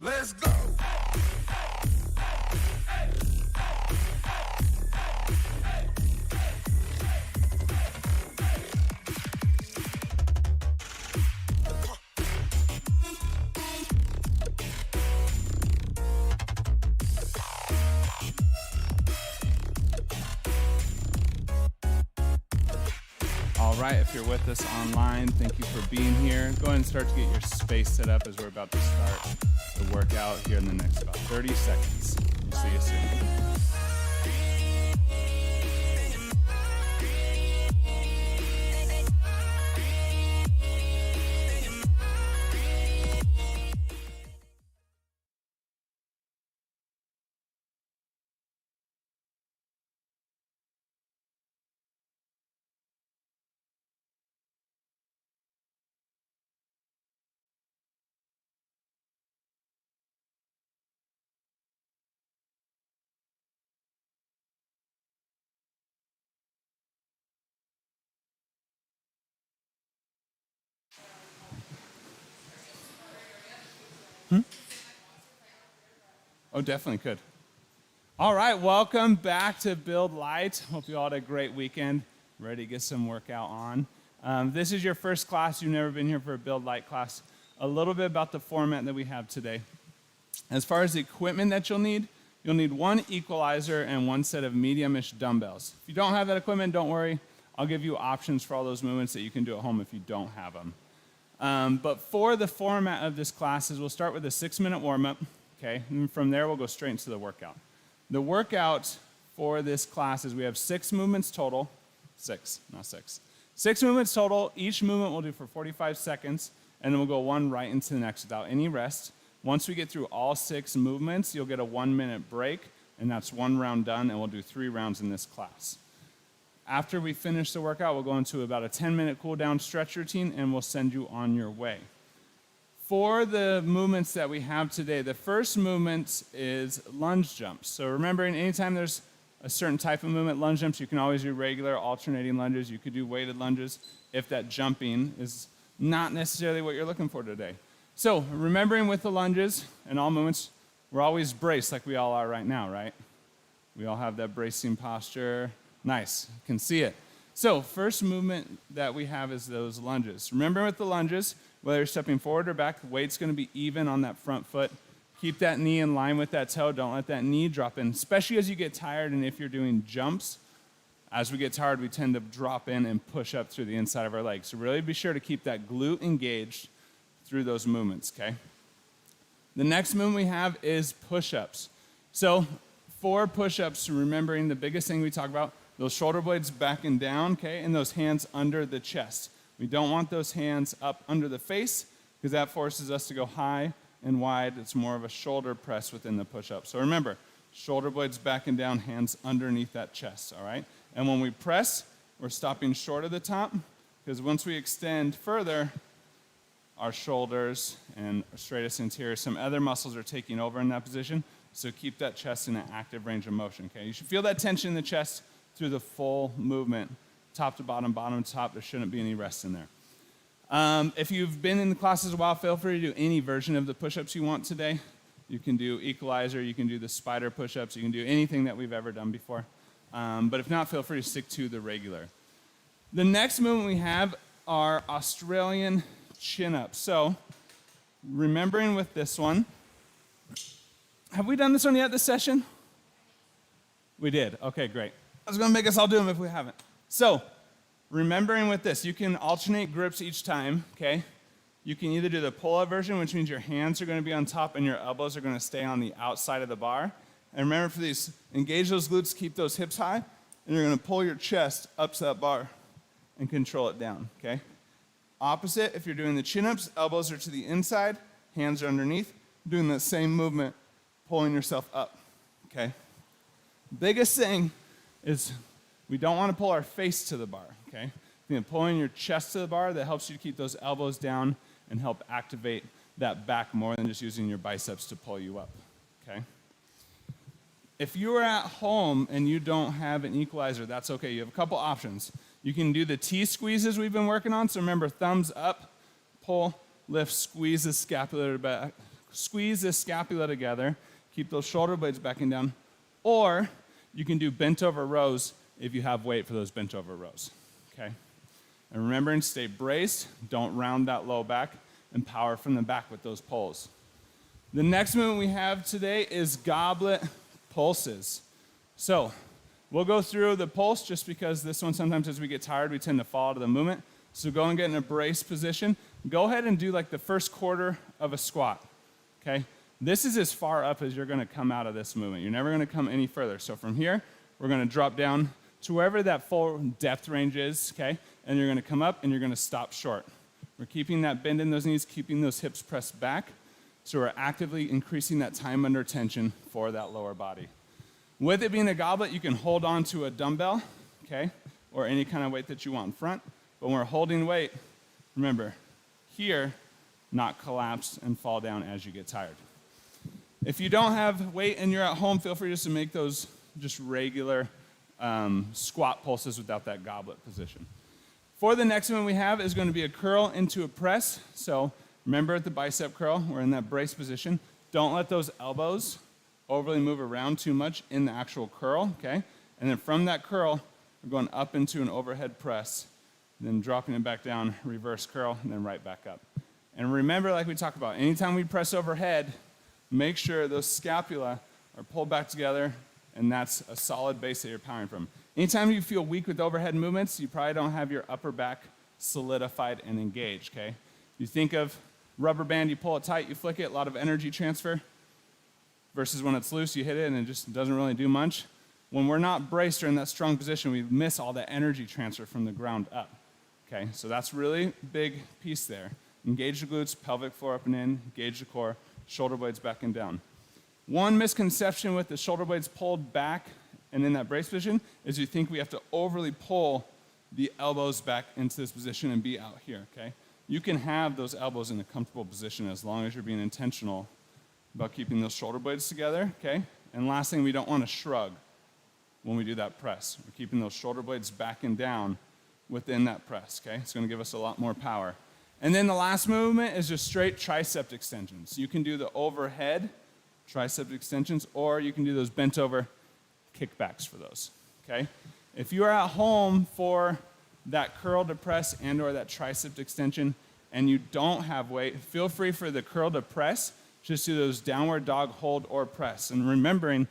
Let's go. All right, if you're with us online, thank you for being here. Go ahead and start to get your space set up as we're about to start the workout here in the next about 30 seconds. We'll see you soon. Oh, definitely could. All right, welcome back to Build Light. Hope you all had a great weekend. Ready to get some workout on. This is your first class. You've never been here for a Build Light class. A little bit about the format that we have today. As far as the equipment that you'll need one equalizer and one set of medium-ish dumbbells. If you don't have that equipment, don't worry. I'll give you options for all those movements that you can do at home if you don't have them. But for the format of this class is we'll start with a 6-minute warm-up. Okay, and from there we'll go straight into the workout. The workout for this class is we have 6 movements total. 6, not 6. 6 movements total. Each movement we'll do for 45 seconds, and then we'll go one right into the next without any rest. Once we get through all 6 movements, you'll get a 1-minute break, and that's 1 round done, and we'll do 3 rounds in this class. After we finish the workout, we'll go into about a 10-minute cool-down stretch routine, and we'll send you on your way. For the movements that we have today, the first movement is lunge jumps. So remembering, anytime there's a certain type of movement, lunge jumps, you can always do regular alternating lunges. You could do weighted lunges if that jumping is not necessarily what you're looking for today. So remembering with the lunges and all movements, we're always braced like we all are right now, right? We all have that bracing posture. Nice, can see it. So first movement that we have is those lunges. Remember with the lunges, whether you're stepping forward or back, the weight's going to be even on that front foot. Keep that knee in line with that toe. Don't let that knee drop in, especially as you get tired and if you're doing jumps. As we get tired, we tend to drop in and push up through the inside of our legs. So really be sure to keep that glute engaged through those movements, okay? The next movement we have is push-ups. So for push-ups, remembering the biggest thing we talk about, those shoulder blades back and down, okay, and those hands under the chest. We don't want those hands up under the face because that forces us to go high and wide. It's more of a shoulder press within the push-up. So remember, shoulder blades back and down, hands underneath that chest, all right? And when we press, we're stopping short of the top because once we extend further, our shoulders and our stratus anterior, some other muscles are taking over in that position. So keep that chest in an active range of motion, okay? You should feel that tension in the chest through the full movement. Top to bottom, bottom to top, there shouldn't be any rest in there. If you've been in the classes a while, feel free to do any version of the push-ups you want today. You can do equalizer, you can do the spider push-ups, you can do anything that we've ever done before. But if not, feel free to stick to the regular. The next movement we have are Australian chin-ups. So, remembering with this one, have we done this one yet this session? We did, okay, great. I was gonna make us all do them if we haven't. So, remembering with this, you can alternate grips each time, okay? You can either do the pull-up version, which means your hands are going to be on top and your elbows are going to stay on the outside of the bar. And remember for these, engage those glutes, keep those hips high, and you're going to pull your chest up to that bar and control it down, okay? Opposite, if you're doing the chin-ups, elbows are to the inside, hands are underneath. Doing the same movement, pulling yourself up, okay? Biggest thing is we don't want to pull our face to the bar, okay? Pulling your chest to the bar, that helps you keep those elbows down and help activate that back more than just using your biceps to pull you up, okay? If you are at home and you don't have an equalizer, that's okay. You have a couple options. You can do the T squeezes we've been working on. So remember, thumbs up, pull, lift, squeeze the scapula back, squeeze the scapula together, keep those shoulder blades backing down. Or you can do bent over rows if you have weight for those bent over rows, okay? And remembering, stay braced, don't round that low back, and power from the back with those pulls. The next movement we have today is Goblet Pulses. So we'll go through the pulse just because this one, sometimes as we get tired, we tend to fall out of the movement. So go and get in a brace position. Go ahead and do like the first quarter of a squat, okay? This is as far up as you're gonna come out of this movement. You're never gonna come any further. So from here, we're gonna drop down to wherever that full depth range is, okay? And you're gonna come up and you're gonna stop short. We're keeping that bend in those knees, keeping those hips pressed back. So we're actively increasing that time under tension for that lower body. With it being a goblet, you can hold on to a dumbbell, okay? Or any kind of weight that you want in front. But when we're holding weight, remember, here, not collapse and fall down as you get tired. If you don't have weight and you're at home, feel free just to make those just regular squat pulses without that goblet position. For the next one we have is going to be a curl into a press. So remember at the bicep curl, we're in that brace position. Don't let those elbows overly move around too much in the actual curl, okay? And then from that curl, we're going up into an overhead press, then dropping it back down, reverse curl, and then right back up. And remember, like we talked about, anytime we press overhead, make sure those scapula are pulled back together, and that's a solid base that you're powering from. Anytime you feel weak with overhead movements, you probably don't have your upper back solidified and engaged, okay? You think of rubber band, you pull it tight, you flick it, a lot of energy transfer, versus when it's loose, you hit it and it just doesn't really do much. When we're not braced or in that strong position, we miss all that energy transfer from the ground up, okay? So that's really big piece there. Engage the glutes, pelvic floor up and in, engage the core, shoulder blades back and down. One misconception with the shoulder blades pulled back and in that brace position is you think we have to overly pull the elbows back into this position and be out here, okay? You can have those elbows in a comfortable position as long as you're being intentional about keeping those shoulder blades together, okay? And last thing, we don't want to shrug when we do that press. We're keeping those shoulder blades back and down within that press, okay? It's going to give us a lot more power. And then the last movement is just straight tricep extensions. You can do the overhead tricep extensions, or you can do those bent over kickbacks for those, okay? If you are at home for that curl to press and or that tricep extension and you don't have weight, feel free for the curl to press, just do those downward dog hold or press. And remembering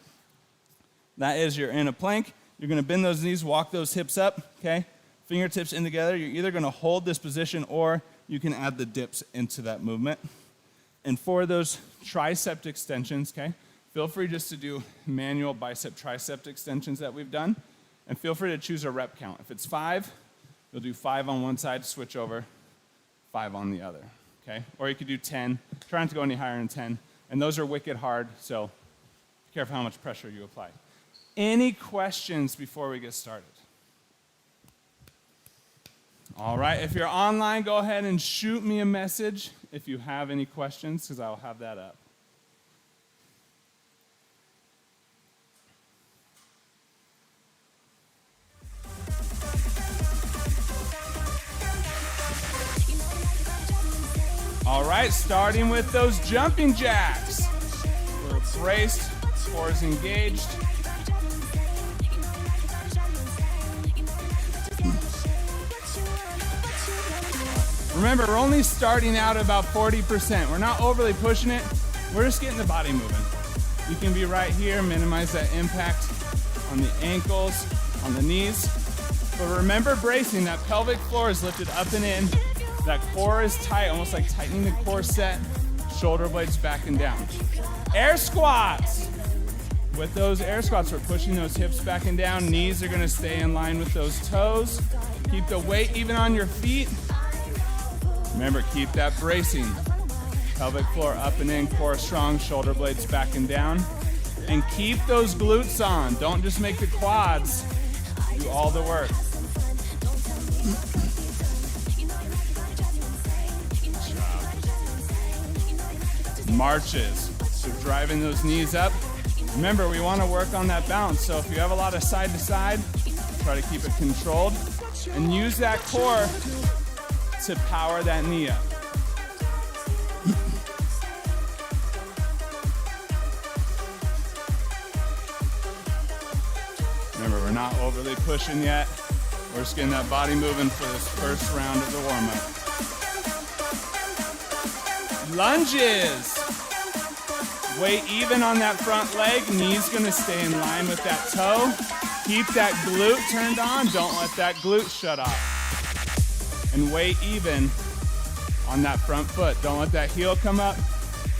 that is you're in a plank, you're gonna bend those knees, walk those hips up, okay? Fingertips in together, you're either gonna hold this position or you can add the dips into that movement. And for those tricep extensions, okay, feel free just to do manual bicep tricep extensions that we've done. And feel free to choose a rep count. If it's 5, you'll do 5 on one side, switch over, 5 on the other, okay? Or you could do 10, try not to go any higher than 10. And those are wicked hard, so be careful how much pressure you apply. Any questions before we get started? All right, if you're online, go ahead and shoot me a message if you have any questions, because I'll have that up. All right, starting with those jumping jacks. We're braced, core is engaged. Remember, we're only starting out about 40%. We're not overly pushing it. We're just getting the body moving. You can be right here, minimize that impact on the ankles, on the knees. But remember bracing, that pelvic floor is lifted up and in. That core is tight, almost like tightening the core set. Shoulder blades back and down. Air squats. With those air squats, we're pushing those hips back and down. Knees are gonna stay in line with those toes. Keep the weight even on your feet. Remember, keep that bracing. Pelvic floor up and in, core strong, shoulder blades back and down. And keep those glutes on. Don't just make the quads do all the work. Marches. So driving those knees up. Remember, we want to work on that bounce. So if you have a lot of side to side, try to keep it controlled. And use that core to power that knee up. Remember, we're not overly pushing yet. We're just getting that body moving for this first round of the warm-up. Lunges. Weight even on that front leg. Knee's gonna stay in line with that toe. Keep that glute turned on. Don't let that glute shut off. And weight even on that front foot. Don't let that heel come up.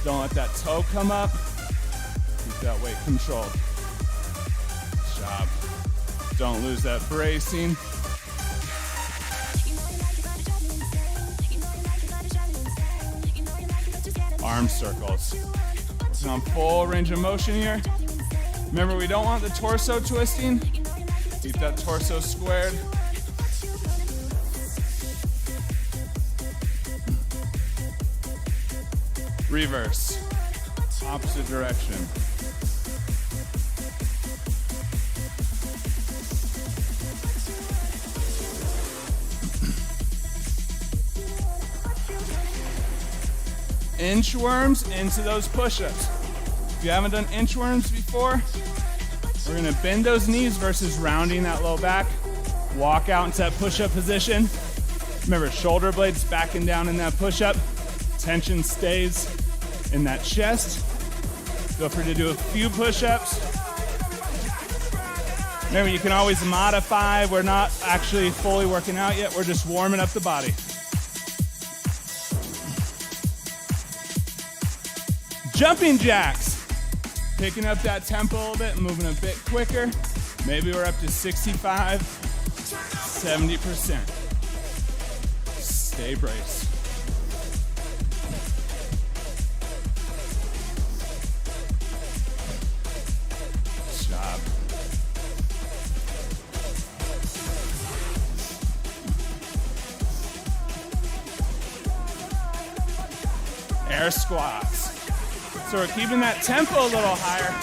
Don't let that toe come up. Keep that weight controlled. Good job. Don't lose that bracing. Arm circles. Working on full range of motion here. Remember, we don't want the torso twisting. Keep that torso squared. Reverse. Opposite direction. Inchworms into those push-ups. If you haven't done inchworms before, we're gonna bend those knees versus rounding that low back. Walk out into that push-up position. Remember, shoulder blades backing down in that push-up. Tension stays in that chest. Feel free to do a few push-ups. Remember, you can always modify. We're not actually fully working out yet. We're just warming up the body. Jumping jacks. Picking up that tempo a little bit, moving a bit quicker. Maybe we're up to 65, 70%. Stay braced. Good job. Air squats. So we're keeping that tempo a little higher,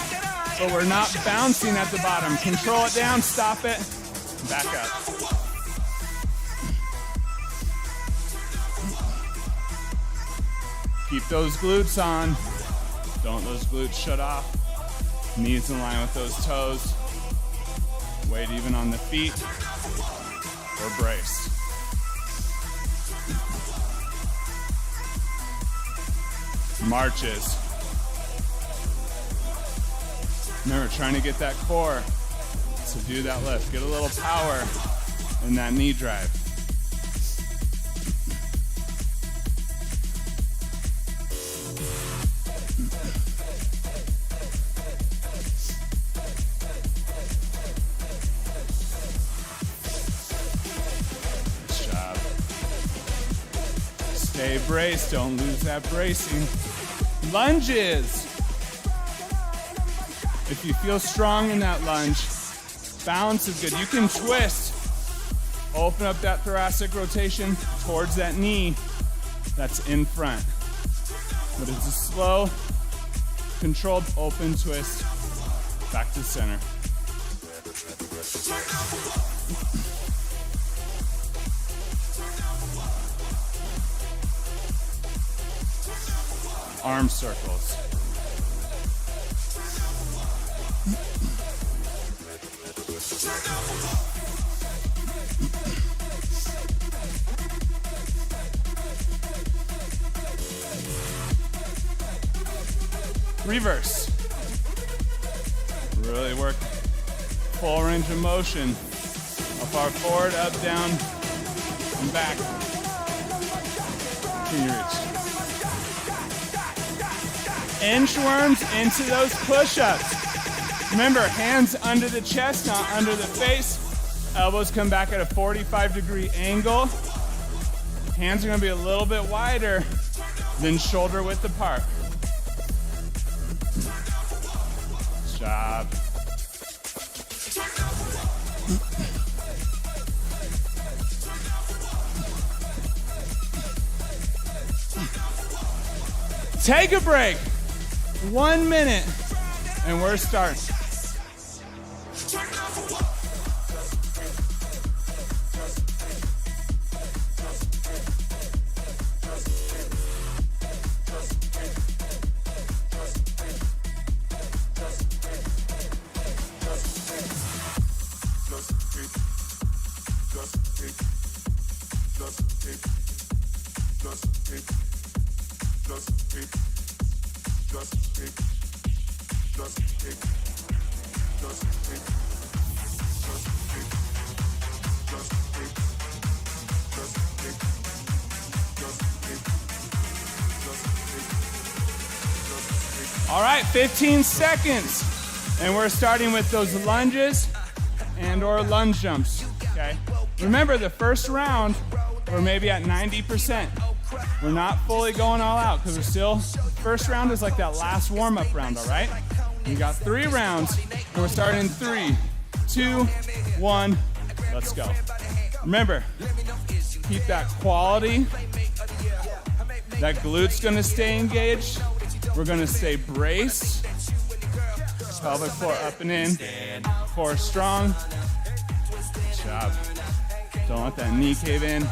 but we're not bouncing at the bottom. Control it down, stop it, back up. Keep those glutes on. Don't let those glutes shut off. Knees in line with those toes. Weight even on the feet. Or brace. Marches. Remember, trying to get that core to do that lift. Get a little power in that knee drive. Good job. Stay braced. Don't lose that bracing. Lunges. If you feel strong in that lunge, balance is good. You can twist. Open up that thoracic rotation towards that knee that's in front. But it's a slow, controlled, open twist back to center. Arm circles. Reverse. Really work full range of motion. How far forward, up, down, and back. Can you reach? Inchworms into those push-ups. Remember, hands under the chest, not under the face. Elbows come back at a 45-degree angle. Hands are gonna be a little bit wider than shoulder width apart. Good job. Take a break. 1 minute, and we're starting. All right, 15 seconds. And we're starting with those lunges and or lunge jumps, okay? Remember, the first round, we're maybe at 90%. We're not fully going all out because we're still, first round is like that last warm-up round, all right? We got 3 rounds, and we're starting in 3, 2, 1, let's go. Remember, keep that quality. That glute's gonna stay engaged. We're gonna stay braced. Pelvic floor up and in. Core strong. Good job. Don't let that knee cave in.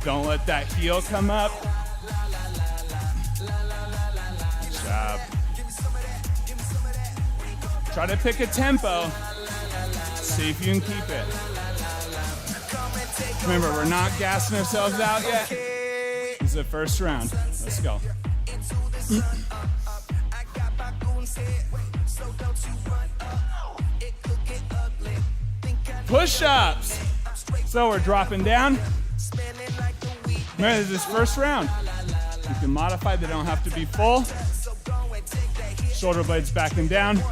Don't let that heel come up. Good job. Try to pick a tempo. See if you can keep it. Remember, we're not gassing ourselves out yet. This is the first round. Let's go. Push-ups. So we're dropping down. Remember, this is first round. You can modify, they don't have to be full. Shoulder blades backing down.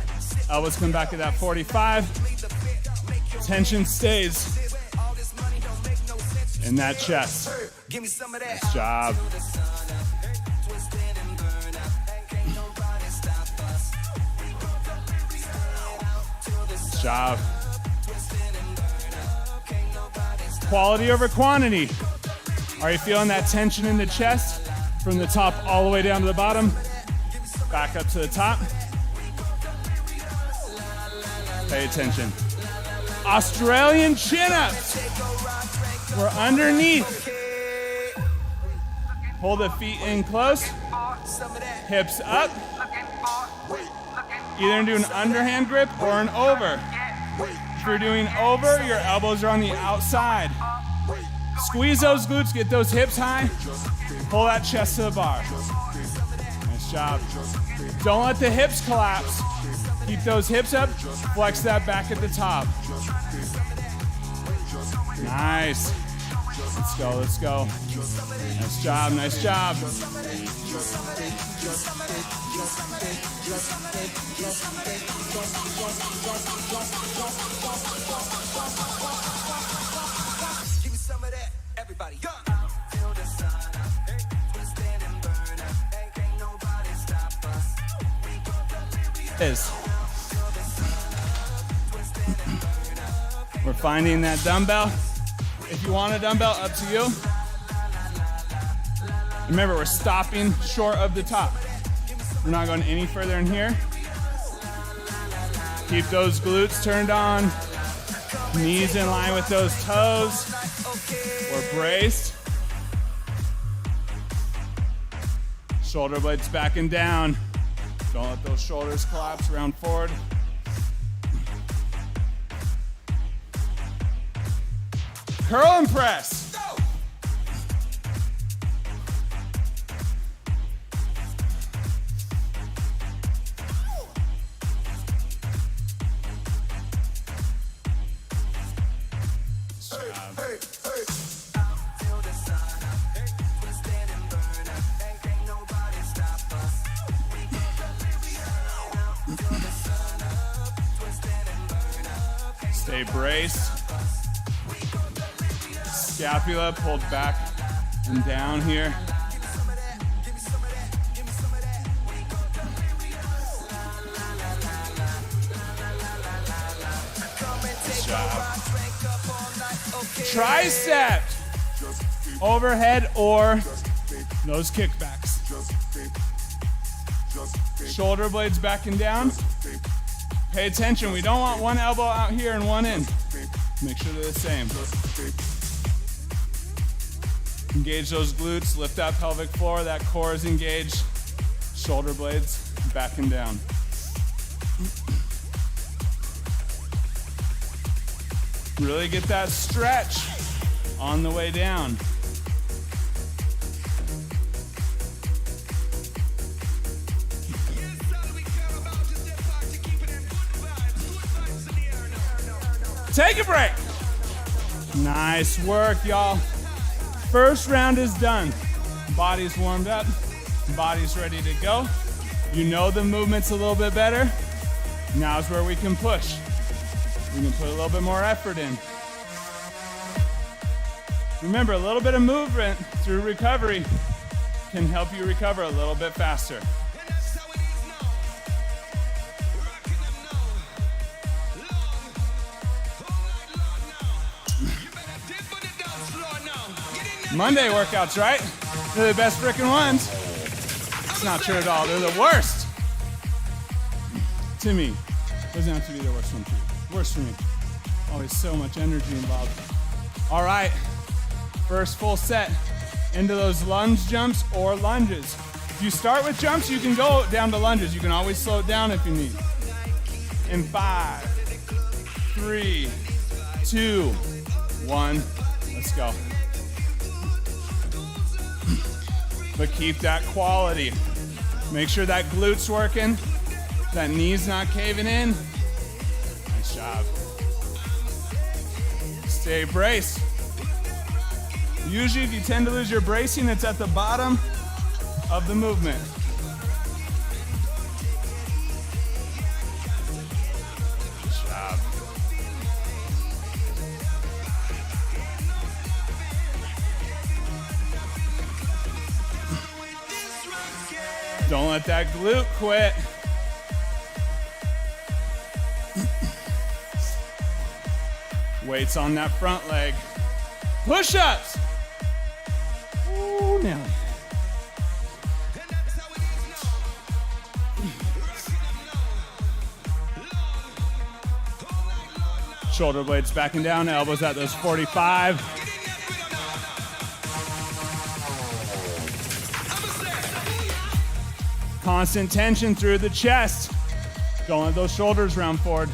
Elbows come back to that 45. Tension stays in that chest. Nice job. Nice job. Quality over quantity. Are you feeling that tension in the chest from the top all the way down to the bottom? Back up to the top. Pay attention. Australian chin-ups. We're underneath. Pull the feet in close. Hips up. Either do an underhand grip or an over. If you're doing over, your elbows are on the outside. Squeeze those glutes, get those hips high. Pull that chest to the bar. Nice job. Don't let the hips collapse. Keep those hips up, flex that back at the top. Nice. Let's go, let's go. Nice job, nice job. Give me some of that, everybody. Go. We're finding that dumbbell. If you want a dumbbell, up to you. Remember, we're stopping short of the top. We're not going any further in here. Keep those glutes turned on. Knees in line with those toes. We're braced. Shoulder blades backing down. Don't let those shoulders collapse, round forward. Curl and press. Stay braced. Scapula pulled back And down here. Good job. Tricep. Overhead or those kickbacks. Shoulder blades back and down. Pay attention, we don't want one elbow out here and one in. Make sure they're the same. Engage those glutes, lift that pelvic floor, that core is engaged. Shoulder blades back and down. Really get that stretch on the way down. Take a break. Nice work, y'all. First round is done. Body's warmed up. Body's ready to go. You know the movement's a little bit better. Now's where we can push. We can put a little bit more effort in. Remember, a little bit of movement through recovery can help you recover a little bit faster. Monday workouts, right? They're the best freaking ones. It's not true at all. They're the worst. To me. Doesn't have to be the worst one for you. Worst for me. Always so much energy involved. All right. First full set into those lunge jumps or lunges. If you start with jumps, you can go down to lunges. You can always slow it down if you need. In 5, 3, 2, 1. Let's go. But keep that quality. Make sure that glute's working, that knee's not caving in. Nice job. Stay braced. Usually if you tend to lose your bracing, it's at the bottom of the movement. Good job. Don't let that glute quit. Weights on that front leg. Push-ups. Ooh, now. Shoulder blades back and down, elbows at those 45. Constant tension through the chest. Don't let those shoulders round forward.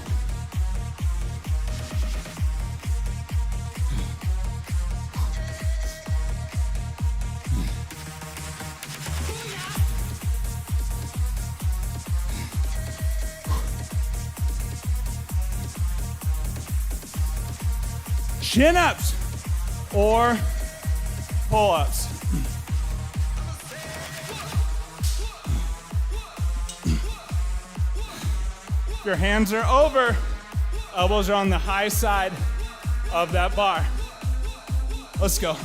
Chin-ups or pull-ups. If your hands are over, elbows are on the high side of that bar. Let's go.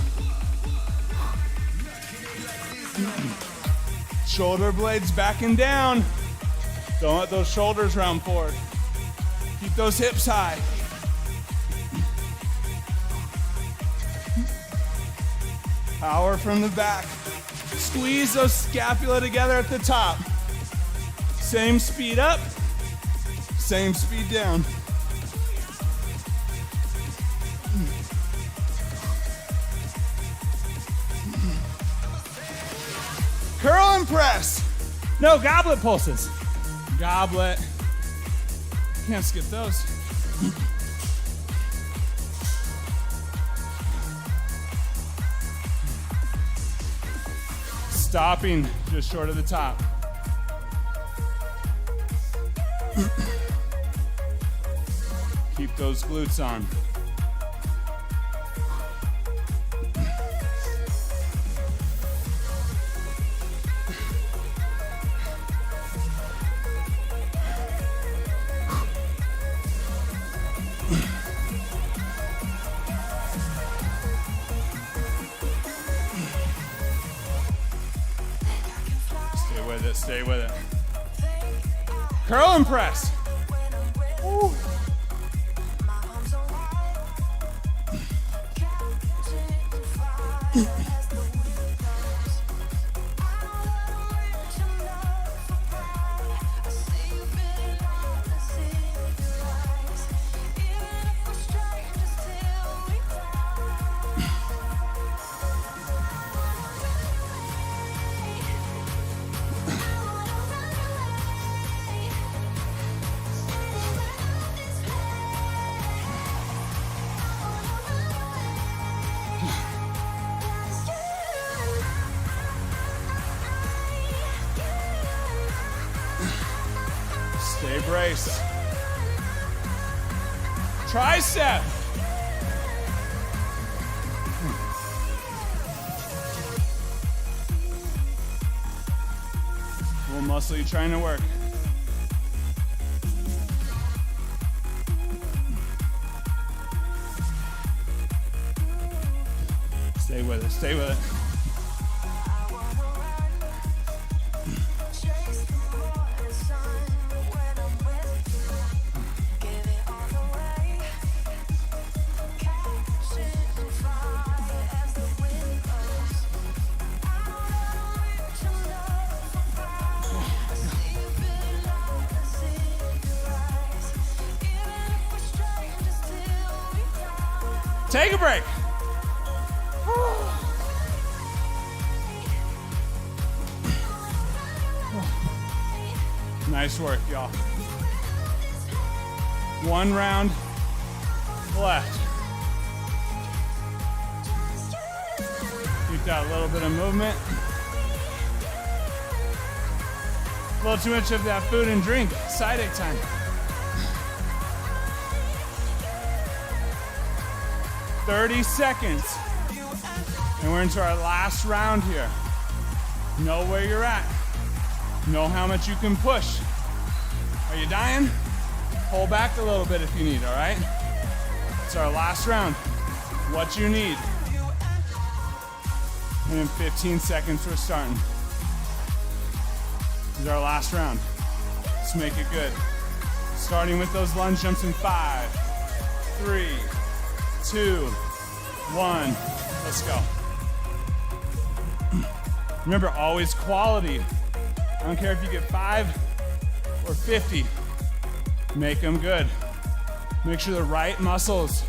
Shoulder blades back and down. Don't let those shoulders round forward. Keep those hips high. Power from the back. Squeeze those scapula together at the top. Same speed up, same speed down. Curl and press. No, goblet pulses. Goblet. Can't skip those. Stopping just short of the top. Keep those glutes on. Stay with it, stay with it. Curl and press. Woo. Stay braced. Tricep. What muscle are you trying to work? Stay with it, stay with it. Take a break. Nice work, y'all. One round left. Keep that little bit of movement. A little too much of that food and drink. Side egg time. 30 seconds. And we're into our last round here. Know where you're at. Know how much you can push. Are you dying? Pull back a little bit if you need, all right? It's our last round. What you need. And in 15 seconds, we're starting. This is our last round. Let's make it good. Starting with those lunge jumps in 5, 3, 2, 1. Let's go. Remember, always quality. I don't care if you get 5 or 50. Make them good. Make sure the right muscles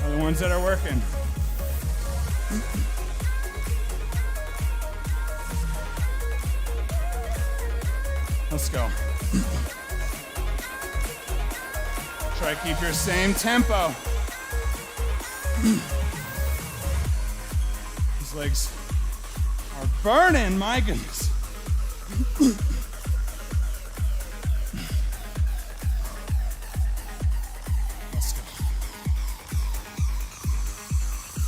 are the ones that are working. Let's go. Try to keep your same tempo. These legs are burning, my goodness. Let's go.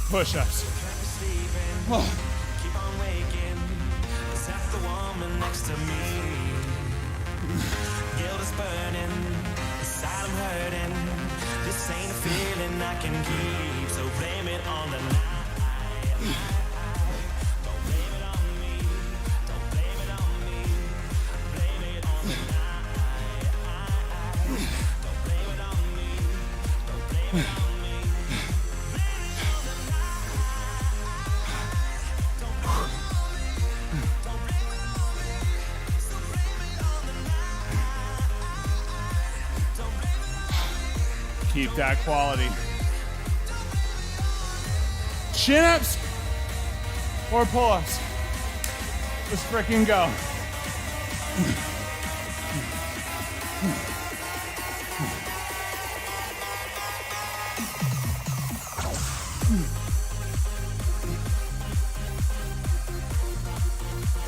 Push-ups. Oh. Keep on waking, 'cause that's the woman next to me. Guilt is burning, inside I'm hurting. This ain't a feeling I can keep, so blame it on the night. Don't blame it on me, don't blame it on me. Blame it on the night. Don't blame it on me, don't blame it on me. Keep that quality. Chin-ups or pull-ups. Let's freaking go.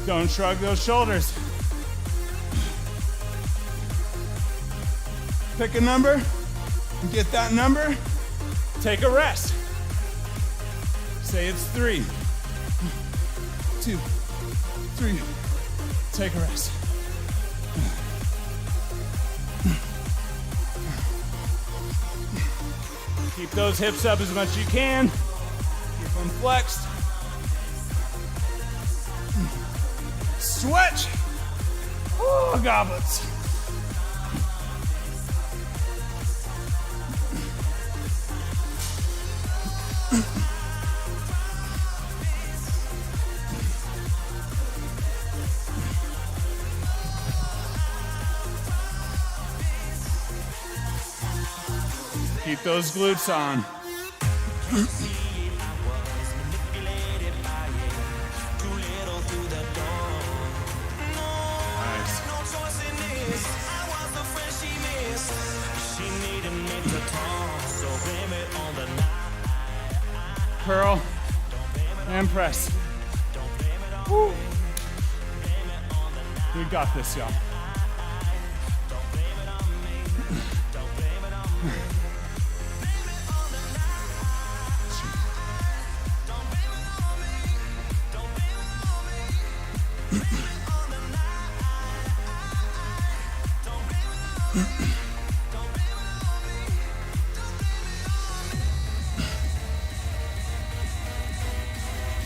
Don't shrug those shoulders. Pick a number. Get that number, take a rest. Say it's 3, 2, 3, take a rest. Keep those hips up as much as you can. Keep them flexed. Stretch. Oh, goblets. Keep those glutes on. Curl and press. Woo. We got this, y'all.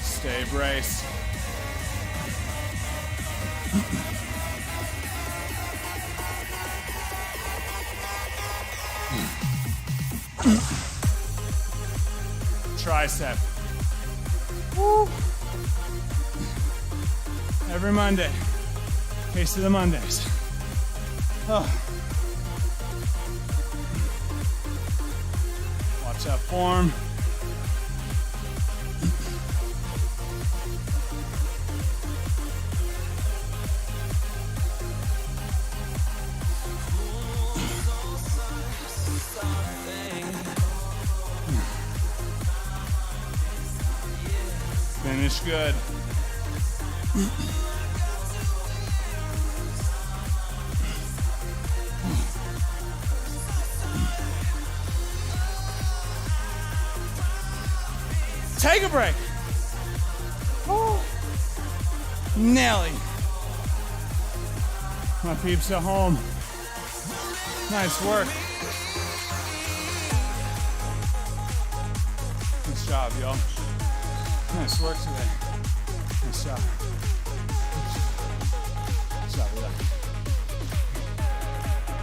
Stay braced. Tricep. Woo. Every Monday. Case of the Mondays. Oh. Watch that form. Finish good. Take a break. Oh. Nelly. My peeps at home. Nice work. Nice job, y'all. Nice work today. Nice job. Nice job, yeah.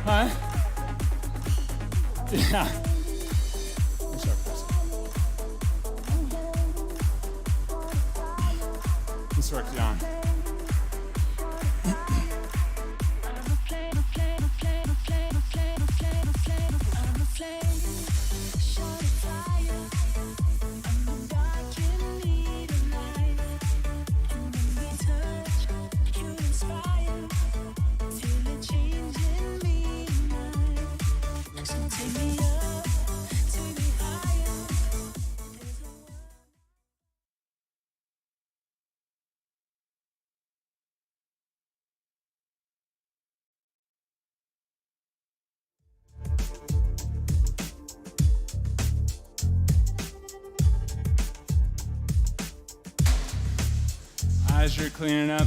Huh? Yeah. Nice job, Chris. Nice work, John. As you're cleaning up,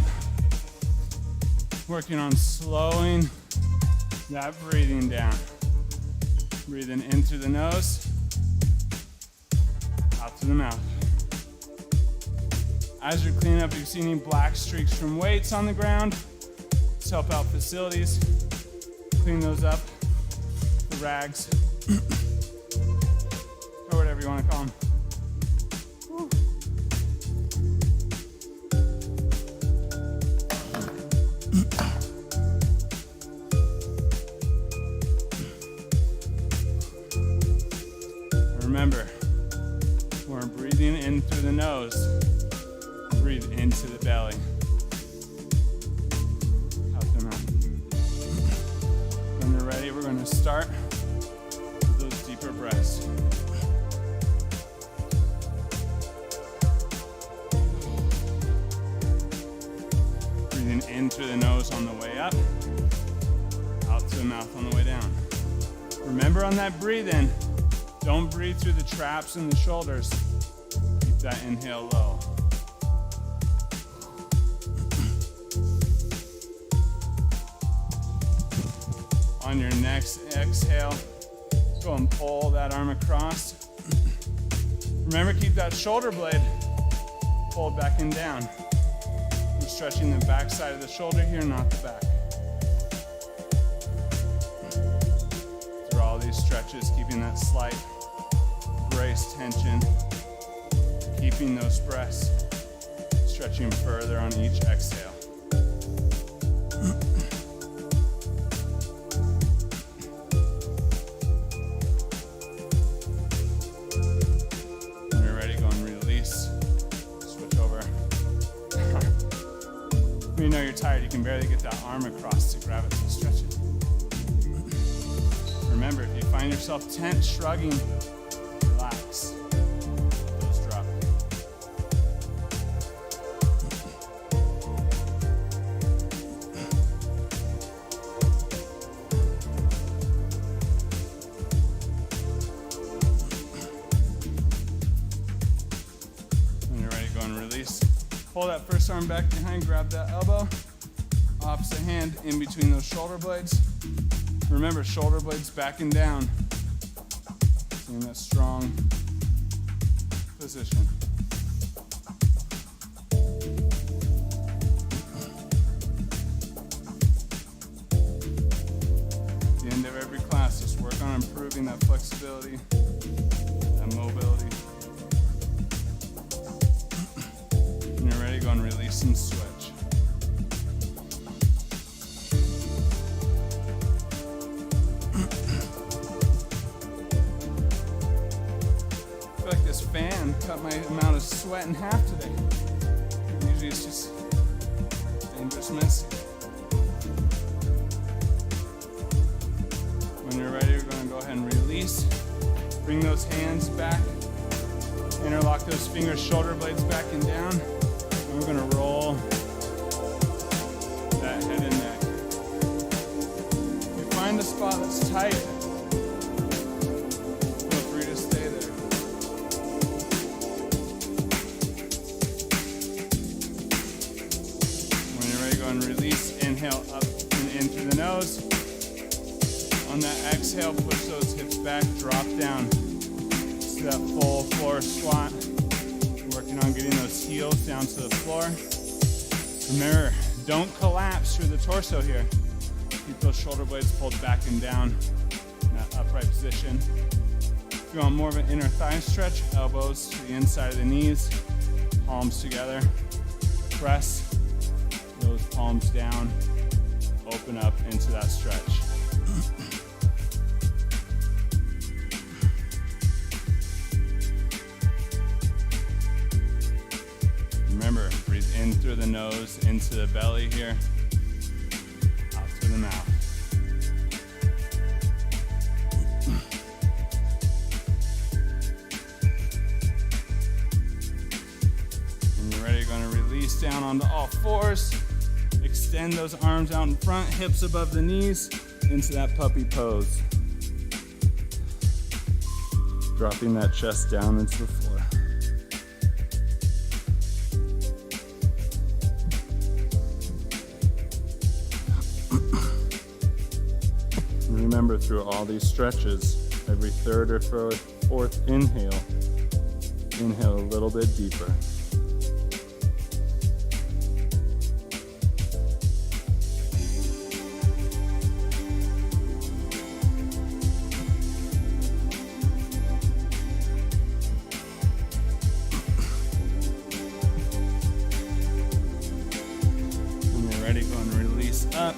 working on slowing that breathing down. Breathing in through the nose, out through the mouth. As you're cleaning up, if you see any black streaks from weights on the ground, let's help out facilities. Clean those up, the rags, or whatever you want to call them. Remember, we're breathing in through the nose. Breathe into the belly. Out the mouth. When you're ready, we're going to start with those deeper breaths. Breathing in through the nose on the way up. Out to the mouth on the way down. Remember on that breathe in, don't breathe through the traps and the shoulders. Keep that inhale low. On your next exhale, go and pull that arm across. Remember, keep that shoulder blade pulled back and down. We're stretching the back side of the shoulder here, not the back. Through all these stretches, keeping that slight brace tension, keeping those breaths, stretching further on each exhale. When you're ready, go and release. Switch over. When you know you're tired, you can barely get that arm across to grab it, so stretch it. Remember, if you find yourself tense, shrugging, relax. Let those drop. When you're ready, go and release. Pull that first arm back behind, grab that elbow. Opposite hand in between those shoulder blades. Remember, shoulder blades backing down. In that strong position. At the end of every class, just work on improving that flexibility, that mobility. When you're ready, go and release and switch. This fan cut my amount of sweat in half today. Usually it's just dangerous messy. When you're ready, we're going to go ahead and release. Bring those hands back. Interlock those fingers, shoulder blades back and down. And we're going to roll that head and neck. If you find a spot that's tight, feel free to stay there. And release, inhale up and in through the nose. On that exhale, push those hips back, drop down to that full floor squat. Working on getting those heels down to the floor. Remember, don't collapse through the torso here. Keep those shoulder blades pulled back and down in that upright position. If you want more of an inner thigh stretch, elbows to the inside of the knees, palms together, press those palms down, open up into that stretch. Remember, breathe in through the nose, into the belly here, out through the mouth. When you're ready, you're going to release down onto all fours. Extend those arms out in front, hips above the knees, into that puppy pose. Dropping that chest down into the floor. Remember, through all these stretches, every third or fourth inhale, inhale a little bit deeper. Up,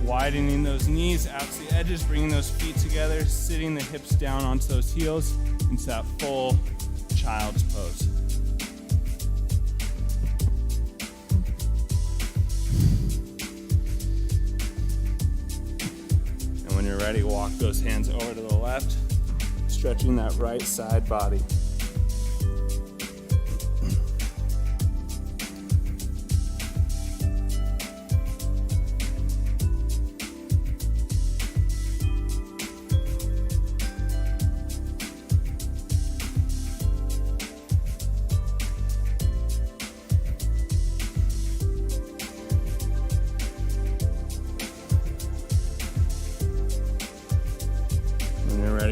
widening those knees out to the edges, bringing those feet together, sitting the hips down onto those heels into that full child's pose. And when you're ready, walk those hands over to the left, stretching that right side body.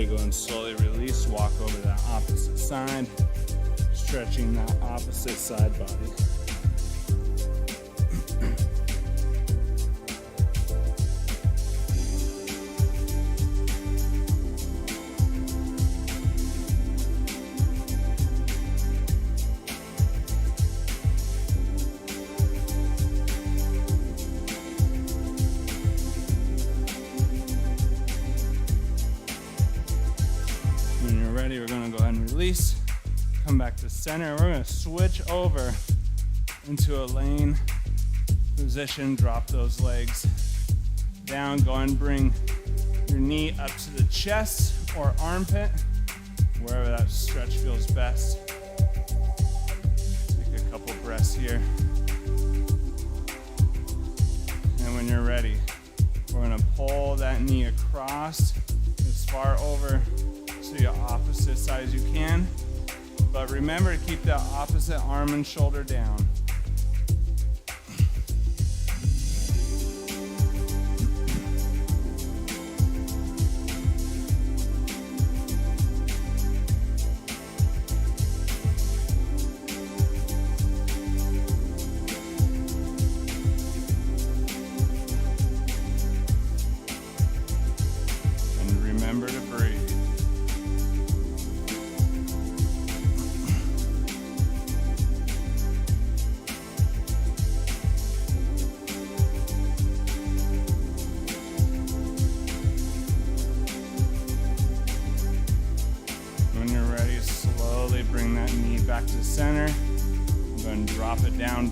Go and slowly release, walk over to that opposite side, stretching that opposite side body. release, come back to center. We're gonna switch over into a lane position, drop those legs down, go and bring your knee up to the chest or armpit, wherever that stretch feels best. Take a couple breaths here. And when you're ready, we're gonna pull that knee across as far over to the opposite side as you can. But remember to keep that opposite arm and shoulder down.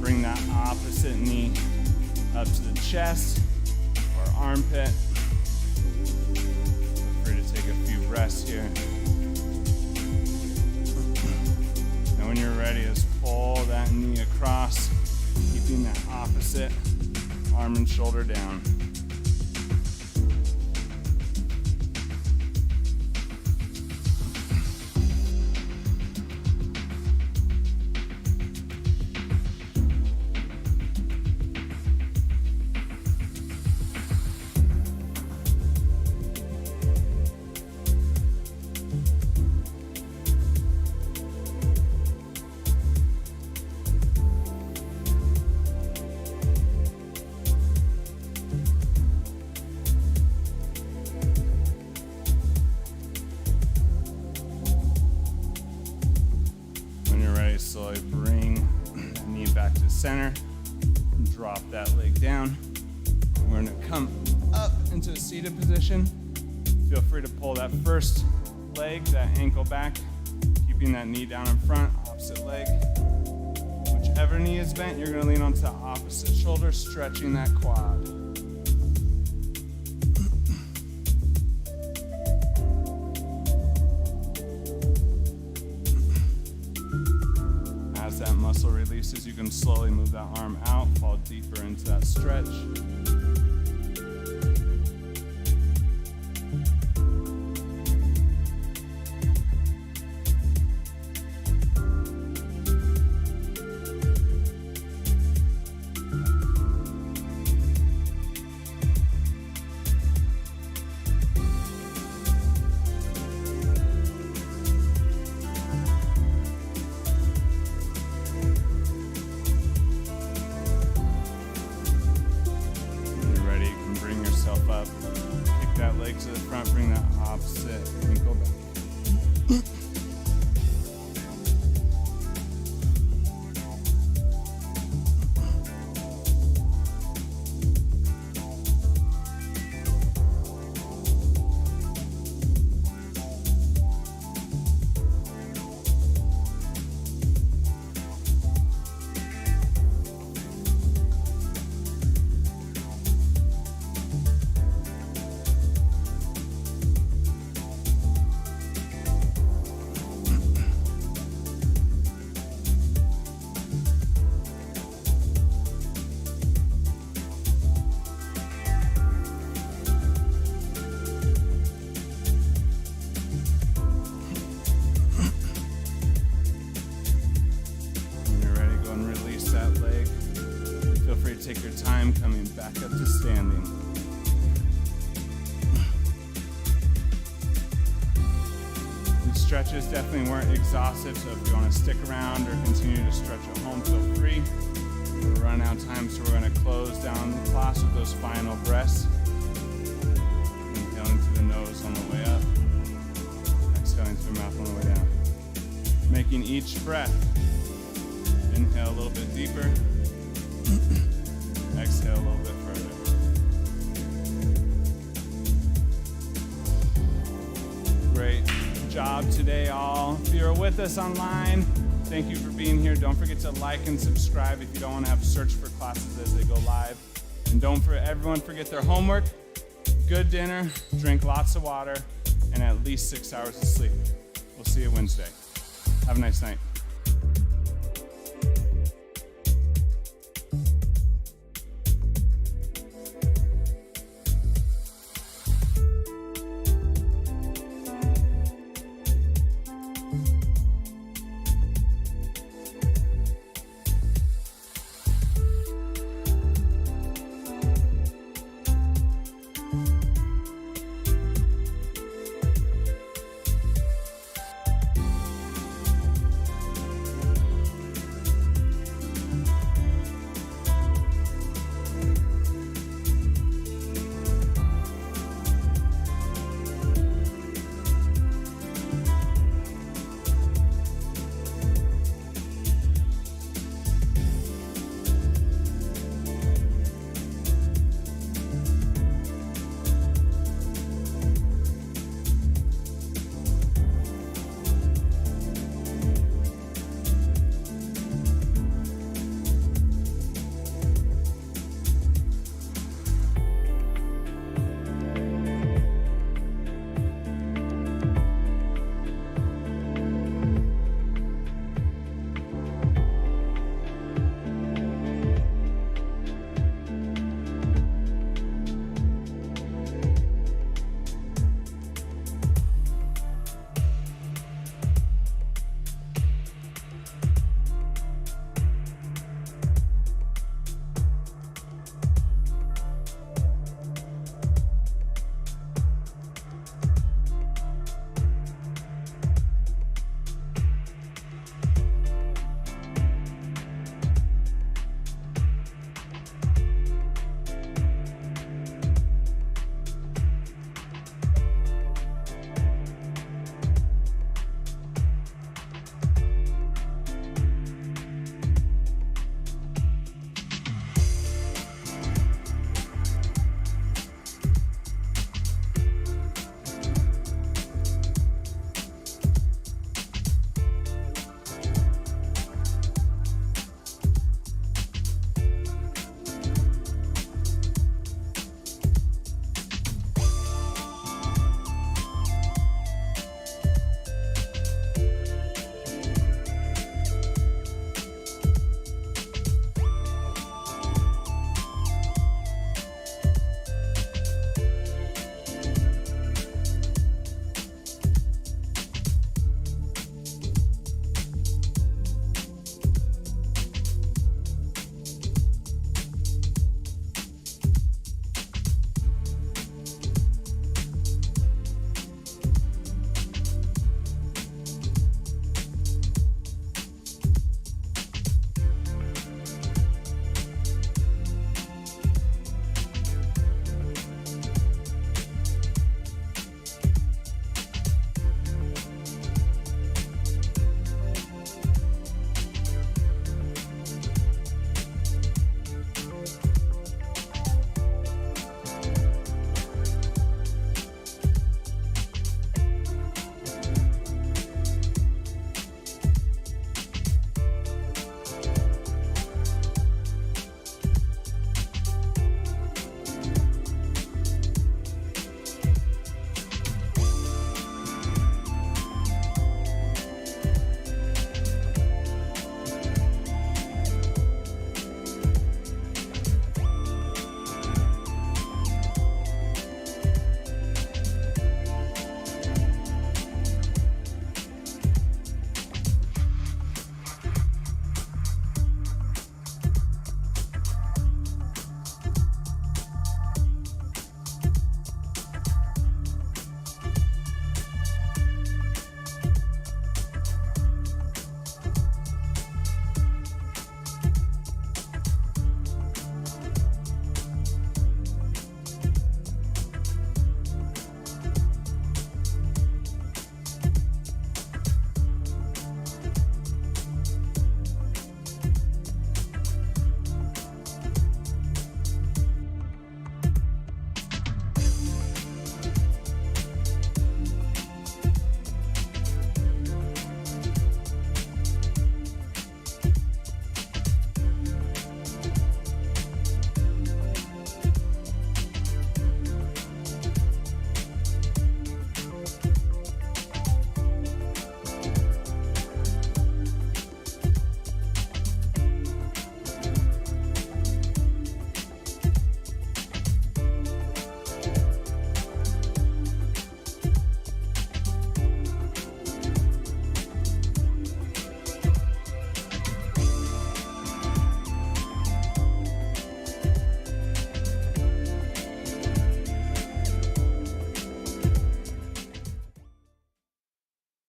Bring that opposite knee up to the chest or armpit. Feel free to take a few breaths here. And when you're ready, just pull that knee across, keeping that opposite arm and shoulder down. Slowly bring that knee back to center. Drop that leg down. We're going to come up into a seated position. Feel free to pull that first leg, that ankle back, keeping that knee down in front, opposite leg. Whichever knee is bent, you're going to lean onto the opposite shoulder, stretching that quad. As that muscle releases, you can slowly move that arm out, fall deeper into that stretch. Up, kick that leg to the front, bring that opposite ankle back. Take your time coming back up to standing. These stretches definitely weren't exhaustive, so if you want to stick around or continue to stretch at home, feel free. We're running out of time, so we're going to close down the class with those final breaths. Inhaling through the nose on the way up. Exhaling through the mouth on the way down. Making each breath. Inhale a little bit deeper. Exhale a little bit further. Great job today, all. If you're with us online, thank you for being here. Don't forget to like and subscribe if you don't want to have to search for classes as they go live. And don't everyone forget their homework, good dinner, drink lots of water, and at least 6 hours of sleep. We'll see you Wednesday. Have a nice night.